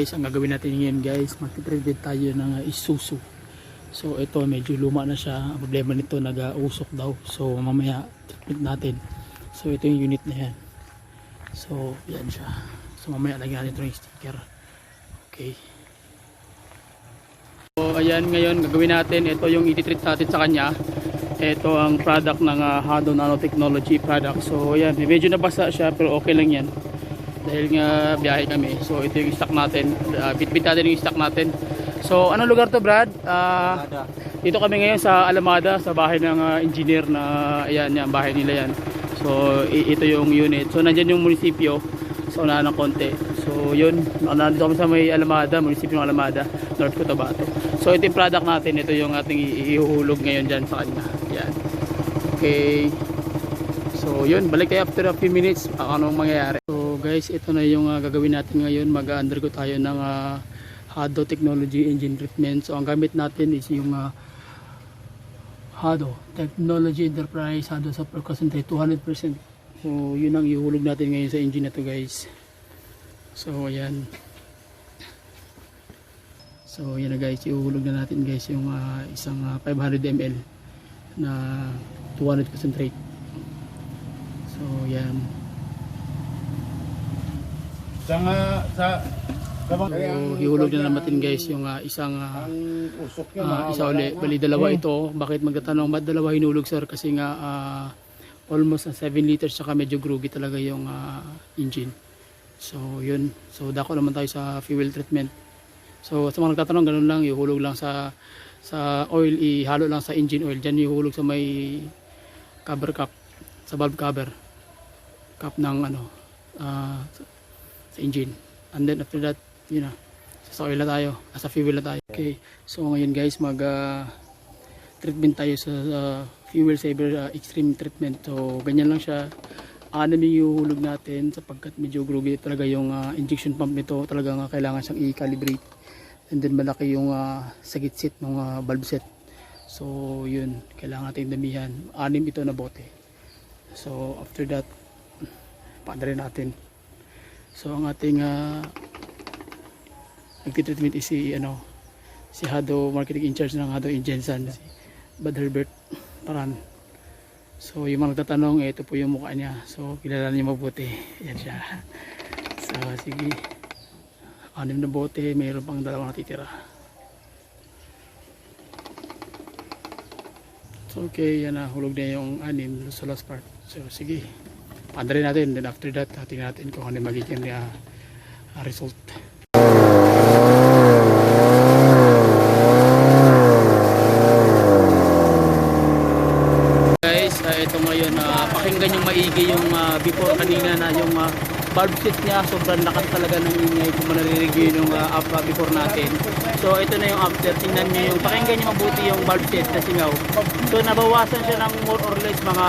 guys, ang gagawin natin ngayon guys, magti-treatment tayo ng Isuzu. So ito medyo luma na siya. Ang problema nito nag-usok daw. So mamaya treatment natin. So ito yung unit na yan. So yan siya. So mamaya lagyan natin ito yung sticker. Okay. So ayan, ngayon gagawin natin, ito yung i-treat natin sa kanya. Ito ang product ng Hado Nanotechnology product. So ayan, medyo nabasa siya pero okay lang yan. Dahil nga biyahe kami. So ito yung stock natin. Bitbit natin yung stock natin. So anong lugar to, Brad? Dito kami ngayon sa Alamada, sa bahay ng engineer na ayan, yan, bahay nila yan. So ito yung unit. So nandyan yung munisipyo. So unahan ng konti. So yun, nandito kami sa may Alamada, munisipyo ng Alamada, North Cotabato. So ito yung product natin. Ito yung ating ihuhulog ngayon dyan sa kanya. Yan. Okay. So yun, balik tayo after a few minutes. Anong mangyayari. So guys, ito na yung gagawin natin ngayon. Mag-undergo tayo ng Hado Technology Engine Treatment. So ang gamit natin is yung Hado Technology Enterprise Hado Super Concentrate 200%. So yun ang ihulog natin ngayon sa engine na to guys. So ayan. So yan na guys, ihulog na natin guys yung isang 500 ml na 200 concentrate. So yan. So, ihulog na natin guys yung isang isa uli. Bali dalawa ito. Bakit magtatanong ba't dalawa hinulog sir? Kasi nga almost 7 liters saka medyo groggy talaga yung engine. So yun. So dako naman tayo sa fuel treatment. So sa mga nagtatanong, ganun lang, ihulog lang sa oil, ihalo lang sa engine oil. Diyan ihulog sa may cover cap, sa valve cover cap ng sa engine. And then after that, yun na, sa oil na tayo, sa fuel na tayo. Okay, so ngayon guys, mag treatment tayo sa fuel saver extreme treatment. So ganyan lang siya. Anim yung ihulog natin sapagkat medyo groggy talaga yung injection pump nito. Talagang kailangan siyang i-calibrate. And then malaki yung sagit set ng valve set. So yun, kailangan natin damihan. 6 ito na bote. So after that, paandar natin. So ang ating nagtitreatment is si Hado marketing in charge ng Hado Ingensan, si Bad Herbert Paran. So yung mga nagtatanong, ito po yung mukha niya. So kilala niyo mabuti. Yan siya. So sige, 6 na bote, mayroon pang 2 natitira. So okay, yan na, hulog na yung 6 sa last part. So sige, paandarin natin. Then after that, tingnan natin kung ano magiging result. Guys, ito ngayon, pakinggan yung maigi yung before kanina na yung valve set niya. Sobrang lakas talaga ng ingay kung manarinig yung before natin. So ito na yung after. Tingnan nyo yung, pakinggan nyo mabuti yung valve set na singaw. So nabawasan siya ng more or less mga,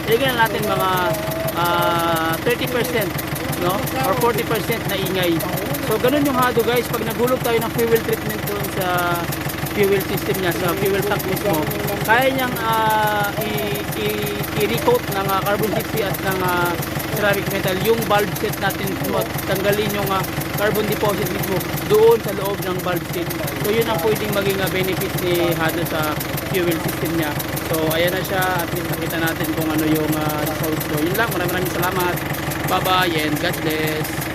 tingnan natin mga 30%, no? Or 40% na ingay. So ganun yung Hado guys, pag naghulog tayo ng fuel treatment doon sa fuel system niya, sa fuel tank mismo, kaya niyang i-recoat ng carbon 60 at ng ceramic metal yung valve set natin. Tanggalin yung carbon deposit mismo doon sa loob ng valve set. So yun ang pwedeng maging benefit ni Hado sa fuel system niya. So ayan na siya, at least nakita natin kung ano yung result. So yun lang, maraming salamat. Bye bye and God bless.